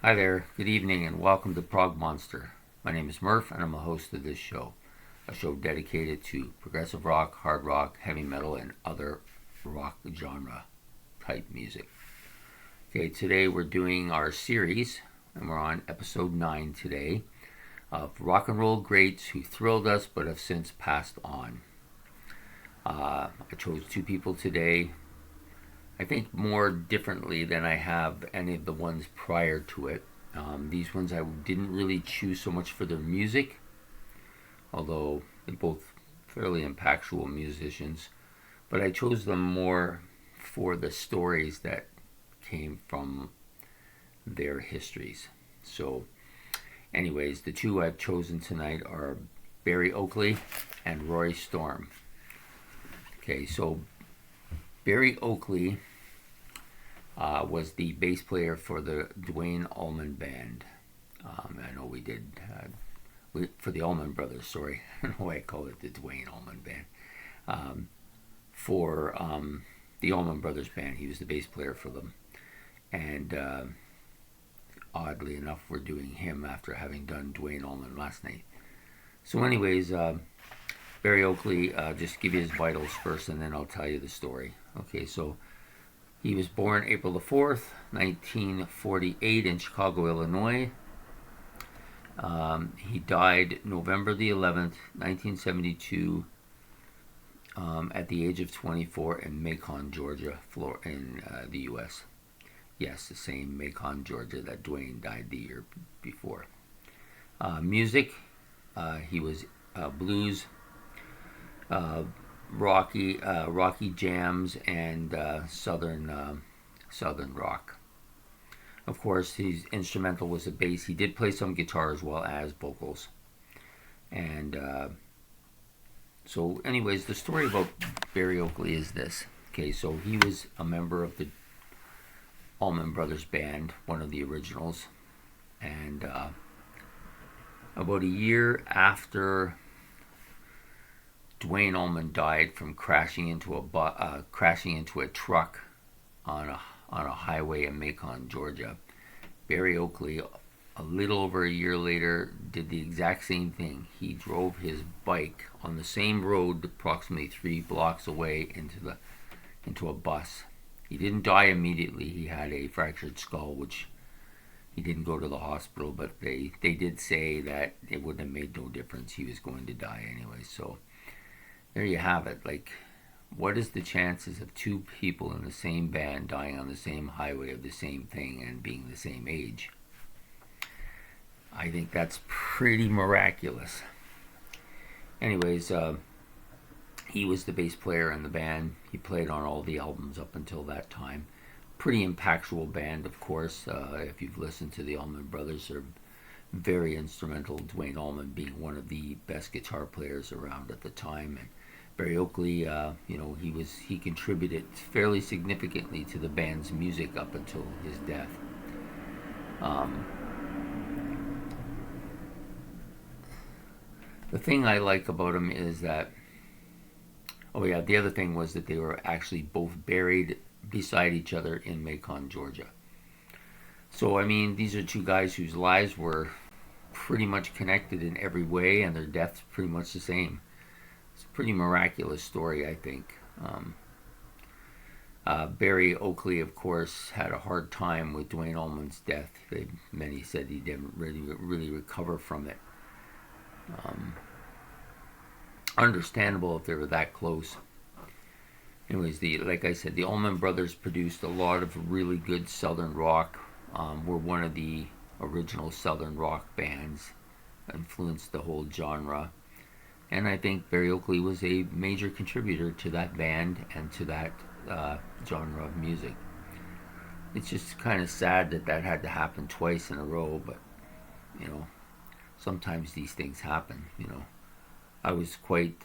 Hi there, good evening, and welcome to Prog Monster. My name is Murph, and I'm the host of this show, a show dedicated to progressive rock, hard rock, heavy metal, and other rock genre type music. Okay, today we're doing our series, and we're on episode 9 today, of rock and roll greats who thrilled us but have since passed on. I chose two people today, I think more differently than I have any of the ones prior to it. These ones I didn't really choose so much for their music, although they're both fairly impactful musicians, but I chose them more for the stories that came from their histories. So anyways, the two I've chosen tonight are Barry Oakley and Rory Storm. Okay, so Barry Oakley was the bass player for the Duane Allman Band. I know we did, for the Allman Brothers, sorry. I don't know why I call it the Duane Allman Band. For the Allman Brothers Band, he was the bass player for them. And oddly enough, we're doing him after having done Duane Allman last night. So anyways, Barry Oakley, just give you his vitals first and then I'll tell you the story. Okay, so he was born April the 4th, 1948 in Chicago, Illinois. He died November the 11th, 1972 at the age of 24 in Macon, Georgia, in the U.S. Yes, the same Macon, Georgia that Duane died the year before. Music, he was blues, rocky jams, and southern rock. Of course, his instrumental was the bass. He did play some guitar as well as vocals. And so anyways, the story about Barry Oakley is this. Okay, so he was a member of the Allman Brothers Band, one of the originals. And about a year after Duane Allman died from crashing into a truck on a highway in Macon, Georgia, Barry Oakley, a little over a year later, did the exact same thing. He drove his bike on the same road, approximately 3 blocks away, into a bus. He didn't die immediately. He had a fractured skull, which he didn't go to the hospital, but they did say that it wouldn't have made no difference. He was going to die anyway. So there you have it. Like, what is the chances of two people in the same band dying on the same highway of the same thing and being the same age? I think that's pretty miraculous. Anyways, he was the bass player in the band. He played on all the albums up until that time. Pretty impactful band, of course. If you've listened to the Allman Brothers, they're very instrumental. Duane Allman being one of the best guitar players around at the time, and Barry Oakley, he contributed fairly significantly to the band's music up until his death. The thing I like about him is that, the other thing was that they were actually both buried beside each other in Macon, Georgia. So, I mean, these are two guys whose lives were pretty much connected in every way, and their deaths pretty much the same. It's a pretty miraculous story, I think. Barry Oakley, of course, had a hard time with Duane Allman's death. Many said he didn't really recover from it. Understandable if they were that close. Anyways, like I said, the Allman Brothers produced a lot of really good Southern rock. Were one of the original Southern rock bands, influenced the whole genre. And I think Barry Oakley was a major contributor to that band and to that genre of music. It's just kind of sad that had to happen twice in a row, but, sometimes these things happen, I was quite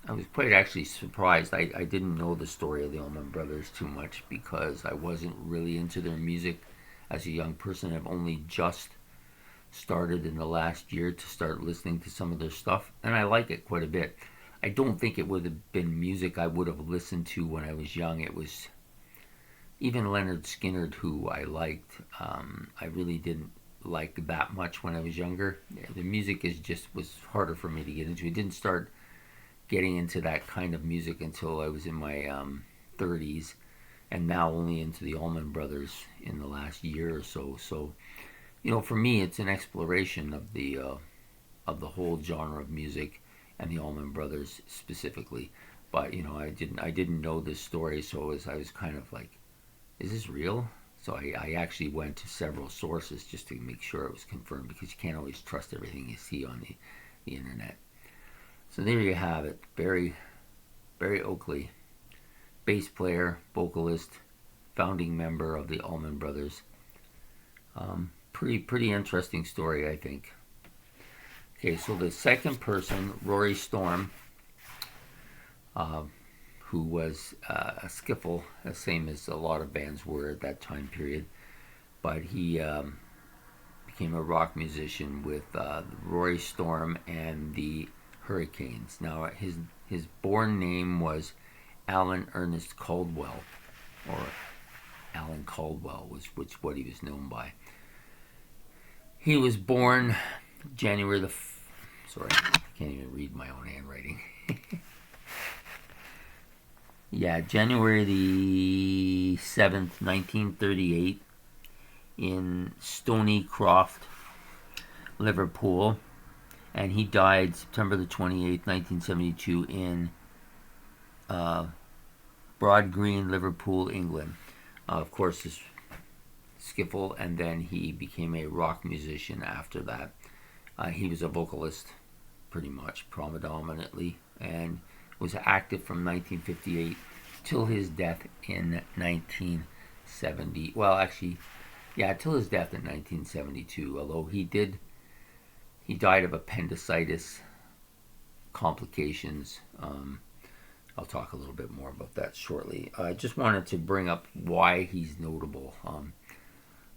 actually surprised. I didn't know the story of the Allman Brothers too much because I wasn't really into their music as a young person. I've only just started in the last year to start listening to some of their stuff, and I like it quite a bit. I don't think it would have been music I would have listened to when I was young. It was even Leonard Skinner, who I liked, I really didn't like that much when I was younger. The music was harder for me to get into. I didn't start getting into that kind of music until I was in my 30s, and now only into the Allman Brothers in the last year or so. So, for me, it's an exploration of the whole genre of music, and the Allman Brothers specifically. But I didn't know this story, so I was kind of like, is this real? So I actually went to several sources just to make sure it was confirmed, because you can't always trust everything you see on the internet. So there you have it, Barry Oakley, bass player, vocalist, founding member of the Allman Brothers. Pretty interesting story, I think. Okay, so the second person, Rory Storm, who was a skiffle, the same as a lot of bands were at that time period, but he became a rock musician with Rory Storm and the Hurricanes. Now, his born name was Alan Ernest Caldwell, or Alan Caldwell was what he was known by. He was born January the sorry, I can't even read my own handwriting. Yeah, January the 7th, 1938, in Stony Croft, Liverpool, and he died September the 28th, 1972, in Broad Green, Liverpool, England. Of course, this skiffle, and then he became a rock musician after that. He was a vocalist, pretty much, predominantly, and was active from 1958 till his death in 1970. Well, actually, yeah, till his death in 1972. Although he died of appendicitis complications. I'll talk a little bit more about that shortly. I just wanted to bring up why he's notable.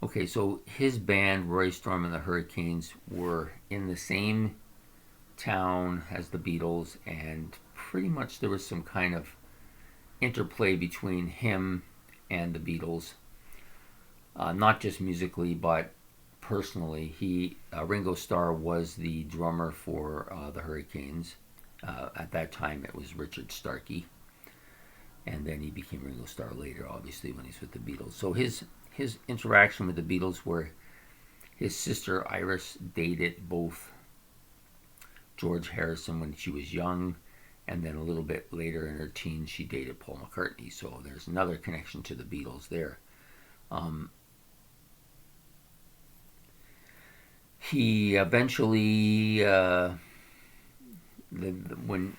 Okay, so his band, Rory Storm and the Hurricanes, were in the same town as the Beatles, and pretty much there was some kind of interplay between him and the Beatles, not just musically but personally. Ringo Starr was the drummer for the Hurricanes. At that time it was Richard Starkey, and then he became Ringo Starr later, obviously, when he's with the Beatles. So his interaction with the Beatles were his sister Iris dated both George Harrison when she was young, and then a little bit later in her teens she dated Paul McCartney. So there's another connection to the Beatles there. He eventually, when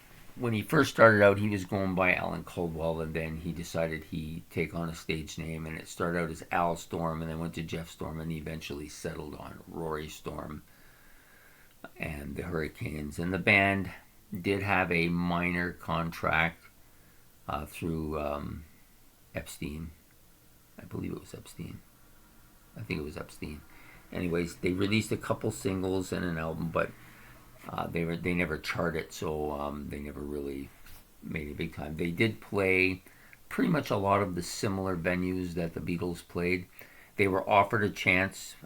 he first started out, he was going by Alan Caldwell, and then he decided he'd take on a stage name, and it started out as Al Storm, and then went to Jeff Storm, and he eventually settled on Rory Storm and the Hurricanes. And the band did have a minor contract through Epstein. I believe it was Epstein. I think it was Epstein. Anyways, they released a couple singles and an album, but they never charted, so they never really made it big time. They did play pretty much a lot of the similar venues that the Beatles played. They were offered a chance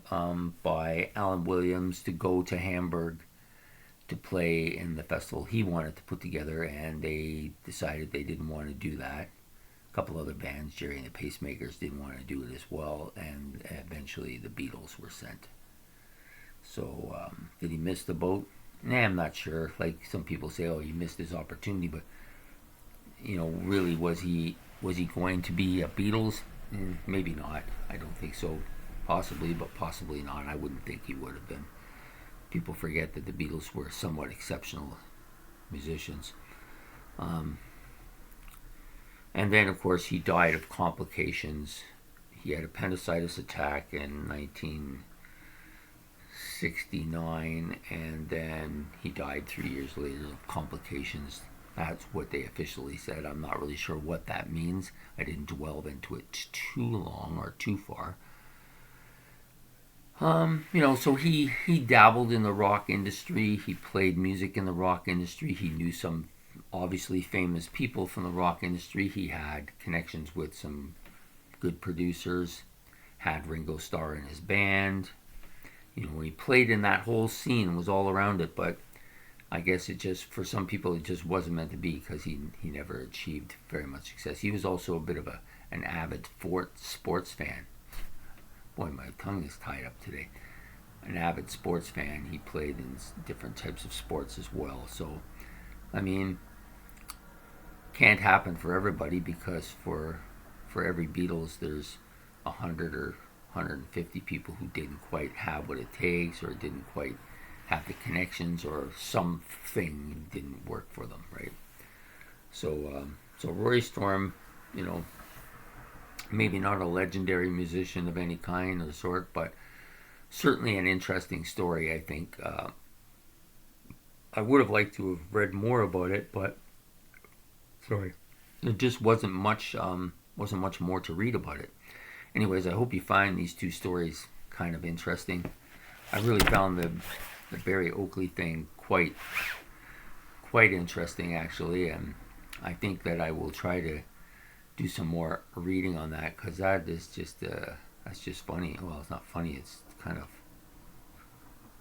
by Alan Williams to go to Hamburg to play in the festival he wanted to put together, and they decided they didn't want to do that. A couple other bands, Jerry and the Pacemakers, didn't want to do it as well, and eventually the Beatles were sent. So did he miss the boat? Nah, I'm not sure. Like some people say, oh, he missed his opportunity, but really, was he going to be a Beatles? Maybe not. I don't think so. Possibly, but possibly not. I wouldn't think he would have been. People forget that the Beatles were somewhat exceptional musicians. And then, of course, he died of complications. He had appendicitis attack in 1969, and then he died 3 years later of complications. That's what they officially said. I'm not really sure what that means. I didn't delve into it too long or too far. So he dabbled in the rock industry. He played music in the rock industry. He knew some obviously famous people from the rock industry. He had connections with some good producers, had Ringo Starr in his band. When he played in that whole scene, was all around it, but I guess it just, for some people, it just wasn't meant to be because he never achieved very much success. He was also a bit of an avid sports fan. Boy, my tongue is tied up today. An avid sports fan. He played in different types of sports as well. So, I mean, can't happen for everybody, because for every Beatles, there's 100 or 150 people who didn't quite have what it takes, or didn't quite have the connections, or something didn't work for them, right? So Rory Storm, maybe not a legendary musician of any kind or sort, but certainly an interesting story, I think. I would have liked to have read more about it, but sorry, there just wasn't much more to read about it. Anyways, I hope you find these two stories kind of interesting. I really found the Barry Oakley thing quite interesting, actually, and I think that I will try to do some more reading on that, because that is just that's just funny. Well, it's not funny, it's kind of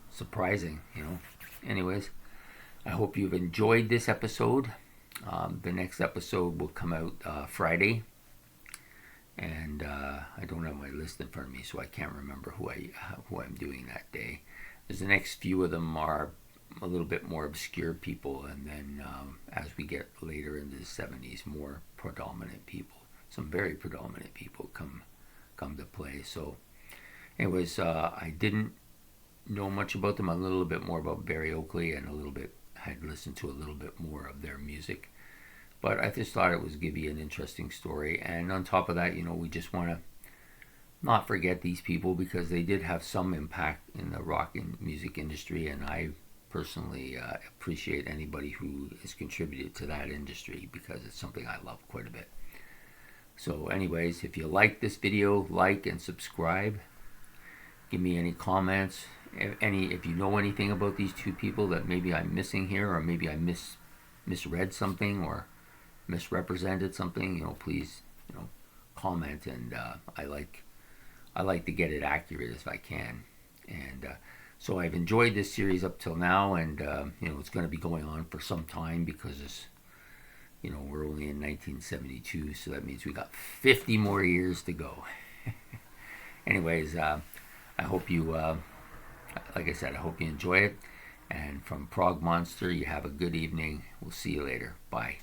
surprising, Anyways, I hope you've enjoyed this episode. The next episode will come out Friday, and I don't have my list in front of me, so I can't remember who I'm doing that day. As the next few of them are a little bit more obscure people, and then as we get later into the 70s, more predominant people. Some very predominant people come to play. So, anyways, I didn't know much about them. A little bit more about Barry Oakley, and had listened to a little bit more of their music. But I just thought it was give you an interesting story. And on top of that, we just want to not forget these people, because they did have some impact in the rock and music industry, and I personally appreciate anybody who has contributed to that industry, because it's something I love quite a bit. So anyways, if you like this video, like and subscribe. Give me any comments. If you know anything about these two people that maybe I'm missing here, or maybe I misread something or misrepresented something, please, comment. And I like to get it accurate as I can. And so I've enjoyed this series up till now, and it's going to be going on for some time, because it's, we're only in 1972, so that means we got 50 more years to go. Anyways, I hope you, like I said, I hope you enjoy it. And from Prog Monster, you have a good evening. We'll see you later. Bye.